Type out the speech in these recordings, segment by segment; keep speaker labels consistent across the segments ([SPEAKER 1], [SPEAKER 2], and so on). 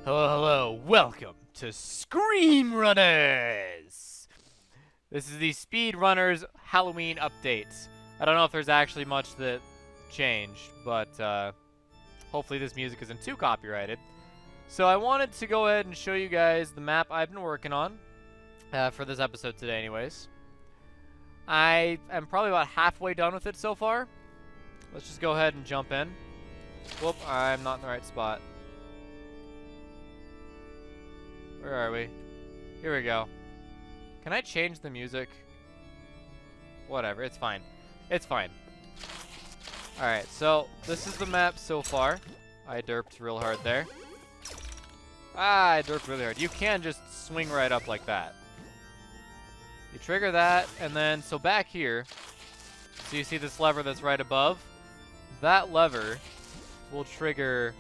[SPEAKER 1] Hello, hello, welcome to SpeedRunners! This is the SpeedRunners Halloween update. I don't know if there's actually much that changed, but hopefully this music isn't too copyrighted. So I wanted to go ahead and show you guys the map I've been working on for this episode today anyways. I am probably about halfway done with it so far. Let's just go ahead and jump in. Whoop, I'm not in the right spot. Where are we? Here we go. Can I change the music? Whatever, it's fine. It's fine. Alright, so this is the map so far. I derped real hard there. I derped really hard. You can just swing right up like that. You trigger that, and then, so back here, so you see this lever that's right above? That lever will trigger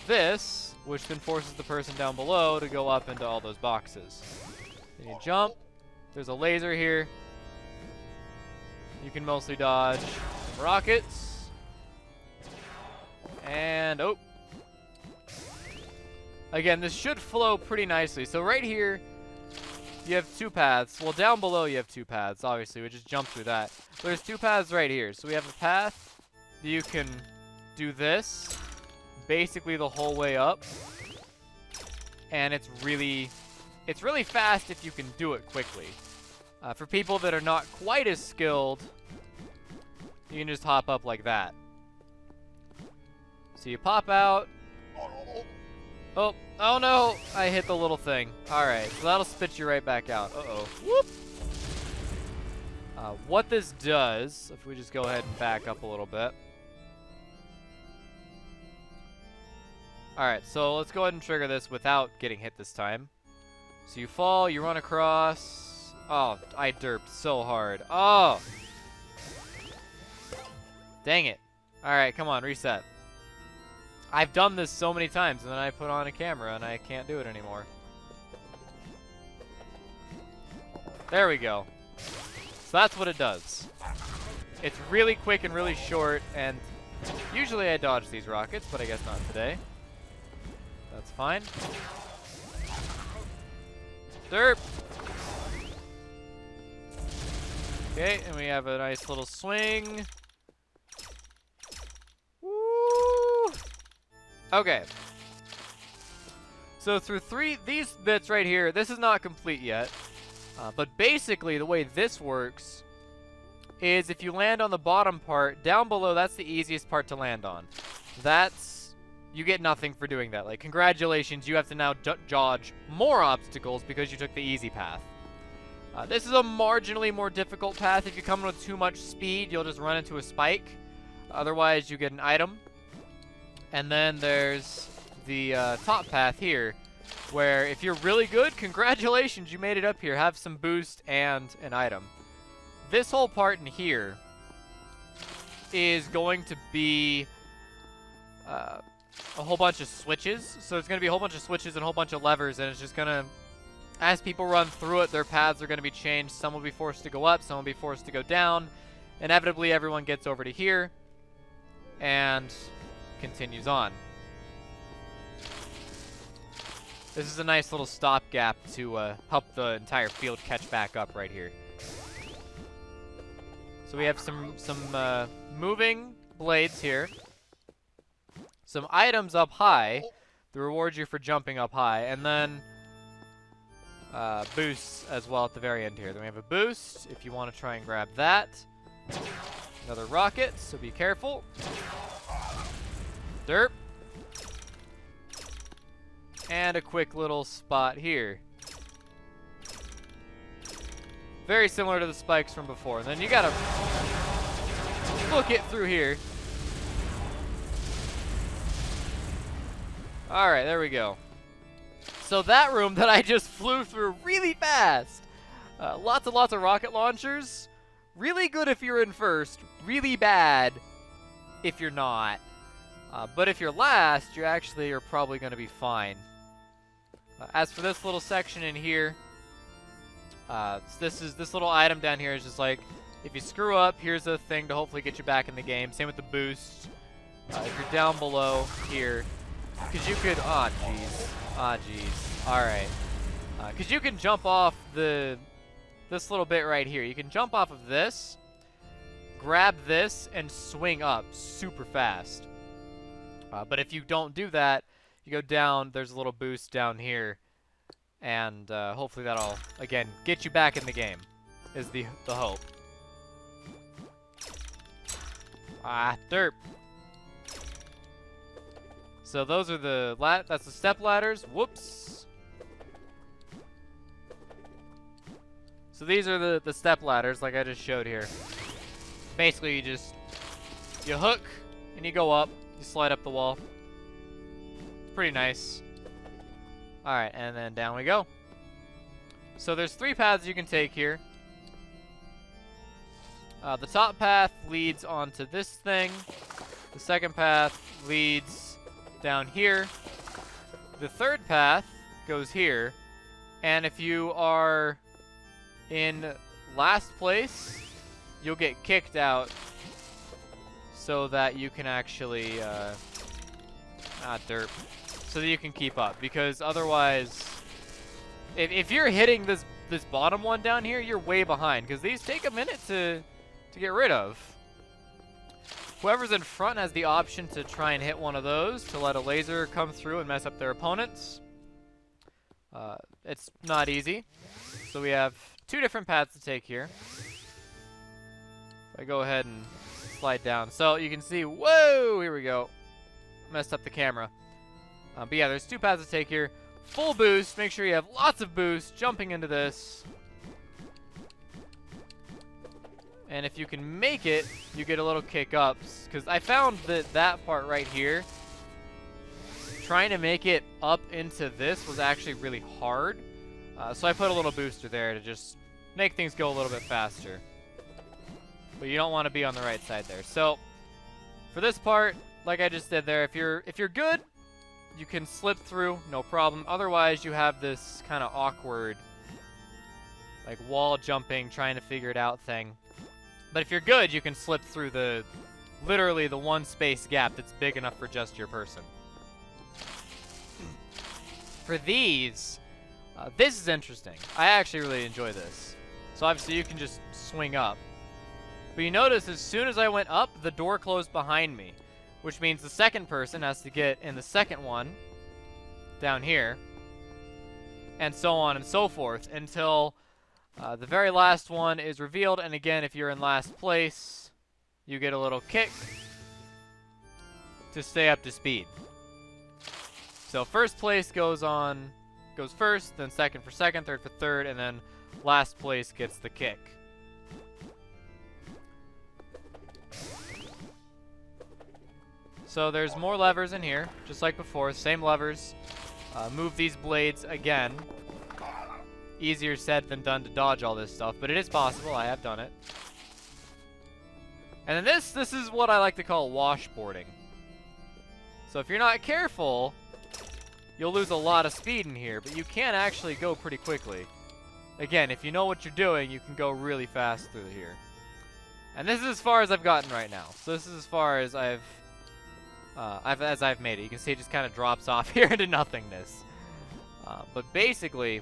[SPEAKER 1] this, which then forces the person down below to go up into all those boxes. Then you jump. There's a laser here. You can mostly dodge rockets. And, oh. Again, this should flow pretty nicely. So right here, you have two paths. Well, down below you have two paths, obviously. We just jump through that. There's two paths right here. So we have a path that you can do this basically the whole way up. And it's really fast if you can do it quickly. For people that are not quite as skilled, you can just hop up like that. So you pop out. Oh no! I hit the little thing. Alright, so that'll spit you right back out. Uh-oh. Whoop! What this does, if we just go ahead and back up a little bit. Alright, so let's go ahead and trigger this without getting hit this time. So you fall, you run across. Oh, I derped so hard. Oh! Dang it. Alright, come on, reset. I've done this so many times, and then I put on a camera, and I can't do it anymore. There we go. So that's what it does. It's really quick and really short, and usually I dodge these rockets, but I guess not today. That's fine. Derp! Okay, and we have a nice little swing. Woo! Okay. So through these bits right here, this is not complete yet. But basically, the way this works is if you land on the bottom part, down below, that's the easiest part to land on. You get nothing for doing that. Like, congratulations, you have to now dodge more obstacles because you took the easy path. This is a marginally more difficult path. If you come in with too much speed, you'll just run into a spike. Otherwise, you get an item. And then there's the top path here, where if you're really good, congratulations, you made it up here. Have some boost and an item. This whole part in here is going to be a whole bunch of switches. So it's going to be a whole bunch of switches and a whole bunch of levers, and it's just going to, as people run through it, their paths are going to be changed. Some will be forced to go up, some will be forced to go down. Inevitably, everyone gets over to here and continues on. This is a nice little stopgap to help the entire field catch back up right here. So we have some moving blades here. Some items up high that reward you for jumping up high, and then boosts as well at the very end here. Then we have a boost if you want to try and grab that. Another rocket, so be careful. Derp. And a quick little spot here. Very similar to the spikes from before. And then you gotta book it through here. Alright, there we go. So that room that I just flew through really fast. Lots and lots of rocket launchers. Really good if you're in first. Really bad if you're not. But if you're last, you actually are probably going to be fine. As for this little section in here, this little item down here is just like, if you screw up, here's a thing to hopefully get you back in the game. Same with the boost. If you're down below here, Because you could, ah, jeez. Ah, jeez. Alright. Because you can jump off this little bit right here. You can jump off of this, grab this, and swing up super fast. But if you don't do that, you go down, there's a little boost down here. And hopefully that'll, again, get you back in the game, is the hope. Ah, derp. So those are that's the step ladders. Whoops. So these are the step ladders like I just showed here. Basically you hook and you go up, you slide up the wall. It's pretty nice. Alright, and then down we go. So there's 3 paths you can take here. The top path leads onto this thing. The second path leads down here. The third path goes here. And if you are in last place, you'll get kicked out so that you can actually, derp. So that you can keep up. Because otherwise, if you're hitting this bottom one down here, you're way behind. Because these take a minute to get rid of. Whoever's in front has the option to try and hit one of those to let a laser come through and mess up their opponents. It's not easy. So we have 2 different paths to take here. If I go ahead and slide down. So you can see, whoa, here we go. Messed up the camera. But yeah, there's 2 paths to take here. Full boost, make sure you have lots of boost jumping into this. And if you can make it, you get a little kick ups. Because I found that part right here, trying to make it up into this was actually really hard. So I put a little booster there to just make things go a little bit faster. But you don't want to be on the right side there. So for this part, like I just did there, if you're good, you can slip through, no problem. Otherwise, you have this kind of awkward, like wall jumping, trying to figure it out thing. But if you're good, you can slip through literally the 1 space gap that's big enough for just your person. For these, this is interesting. I actually really enjoy this. So obviously you can just swing up. But you notice as soon as I went up, the door closed behind me. Which means the second person has to get in the second one down here. And so on and so forth until the very last one is revealed. And again, if you're in last place, you get a little kick to stay up to speed. So first place goes first, then second for second, third for third, and then last place gets the kick. So there's more levers in here, just like before, same levers. Move these blades again. Easier said than done to dodge all this stuff, but it is possible. I have done it. And then this is what I like to call washboarding. So if you're not careful, you'll lose a lot of speed in here, but you can actually go pretty quickly. Again, if you know what you're doing, you can go really fast through here. And this is as far as I've gotten right now. So this is as far as I've made it. You can see it just kind of drops off here into nothingness. But basically,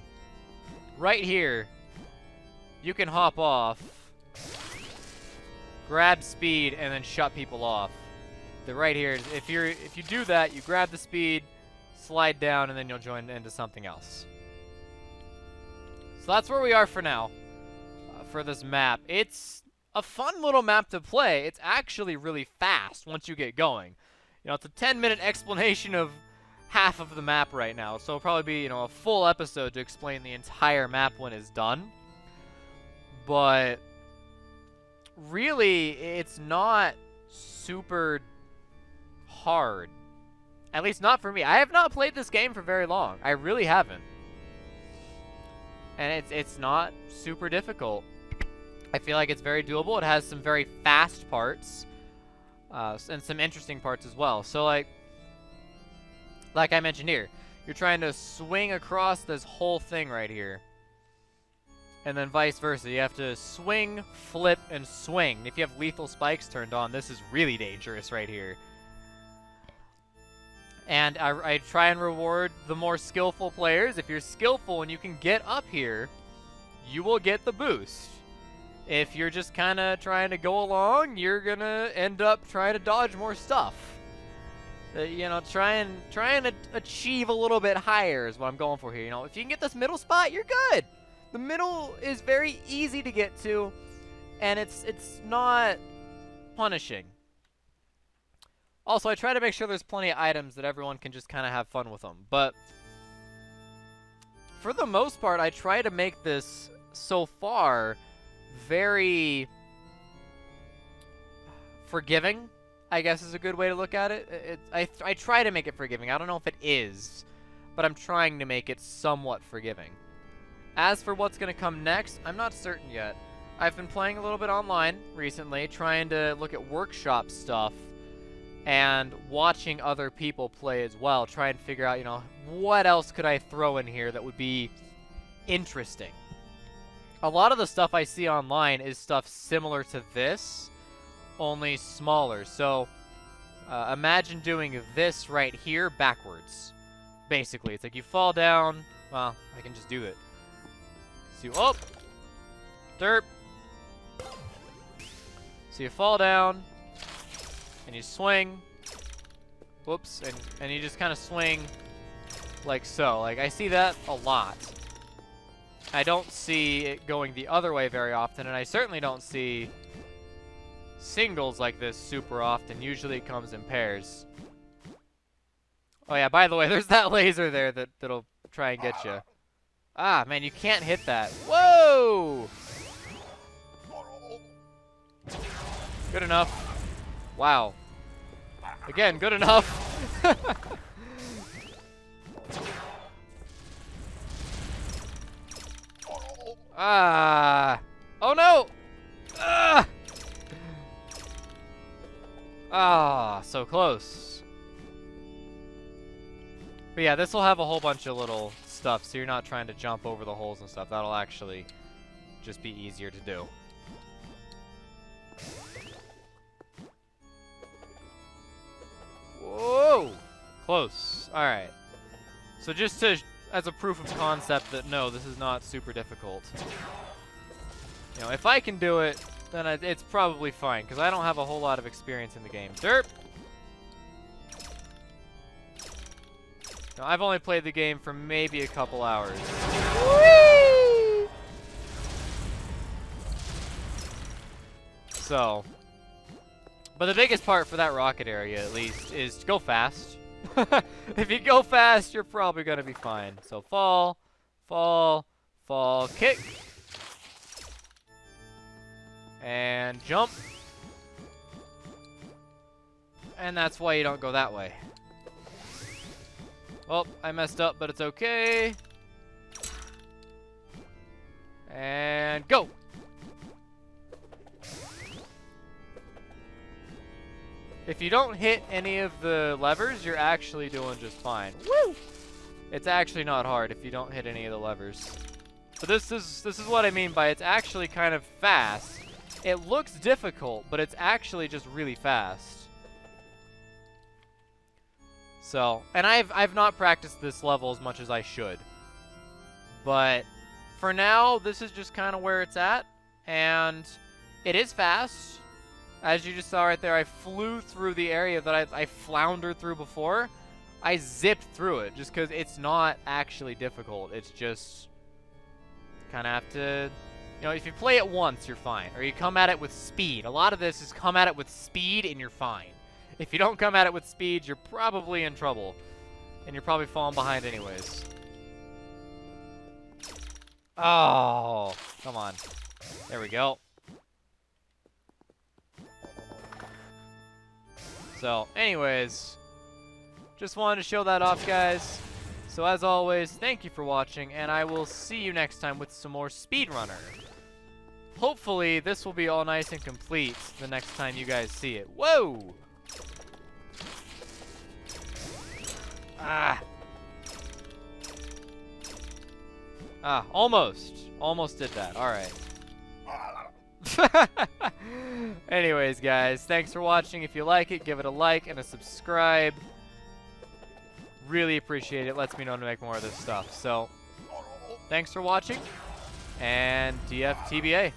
[SPEAKER 1] right here, you can hop off, grab speed, and then shut people off. Right here, if you do that, you grab the speed, slide down, and then you'll join into something else. So that's where we are for now, for this map. It's a fun little map to play. It's actually really fast once you get going. You know, it's a 10-minute explanation of half of the map right now, so it'll probably be, you know, a full episode to explain the entire map when it's done. But really, it's not super hard. At least not for me. I have not played this game for very long. I really haven't. And it's not super difficult. I feel like it's very doable. It has some very fast parts. And some interesting parts as well. So like I mentioned here, you're trying to swing across this whole thing right here. And then vice versa. You have to swing, flip, and swing. If you have lethal spikes turned on, this is really dangerous right here. And I try and reward the more skillful players. If you're skillful and you can get up here, you will get the boost. If you're just kind of trying to go along, you're going to end up trying to dodge more stuff. You know, try and achieve a little bit higher is what I'm going for here. You know, if you can get this middle spot, you're good. The middle is very easy to get to, and it's not punishing. Also, I try to make sure there's plenty of items that everyone can just kind of have fun with them. But for the most part, I try to make this, so far, very forgiving, I guess is a good way to look at it. I try to make it forgiving. I don't know if it is, but I'm trying to make it somewhat forgiving. As for what's going to come next, I'm not certain yet. I've been playing a little bit online recently, trying to look at workshop stuff and watching other people play as well, try and figure out, you know, what else could I throw in here that would be interesting. A lot of the stuff I see online is stuff similar to this, only smaller. So imagine doing this right here backwards. Basically, it's like you fall down. Well, I can just do it. So you, oh, derp. So you fall down, and you swing. Whoops, and you just kind of swing like so. Like, I see that a lot. I don't see it going the other way very often, and I certainly don't see singles like this super often. Usually it comes in pairs. Oh yeah, by the way, there's that laser there that'll try and get you. Ah, man, you can't hit that. Whoa! Good enough. Wow. Again, good enough. Ah. Oh no! Ah! Ah, so close. But yeah, this will have a whole bunch of little stuff, so you're not trying to jump over the holes and stuff. That'll actually just be easier to do. Whoa! Close. Alright. So just to, as a proof of concept that no, this is not super difficult. You know, if I can do it, then it's probably fine, because I don't have a whole lot of experience in the game. Derp! Now, I've only played the game for maybe a couple hours. Whee! So, but the biggest part for that rocket area, at least, is to go fast. If you go fast, you're probably going to be fine. So fall, fall, fall, kick. And jump. And that's why you don't go that way. Well, I messed up, but it's okay. And go! If you don't hit any of the levers, you're actually doing just fine. Woo! It's actually not hard if you don't hit any of the levers. But this is what I mean by it's actually kind of fast. It looks difficult, but it's actually just really fast. So, and I've not practiced this level as much as I should. But for now, this is just kind of where it's at. And it is fast. As you just saw right there, I flew through the area that I floundered through before. I zipped through it just because it's not actually difficult. It's just kind of have to, you know, if you play it once, you're fine. Or you come at it with speed. A lot of this is come at it with speed and you're fine. If you don't come at it with speed, you're probably in trouble. And you're probably falling behind anyways. Oh, come on. There we go. So, anyways, just wanted to show that off, guys. So, as always, thank you for watching, and I will see you next time with some more SpeedRunner. Hopefully, this will be all nice and complete the next time you guys see it. Whoa! Ah! Ah, almost. Almost did that. Alright. Anyways, guys, thanks for watching. If you like it, give it a like and a subscribe. really appreciate it. It lets me know to make more of this stuff. So, thanks for watching, and TFTBA.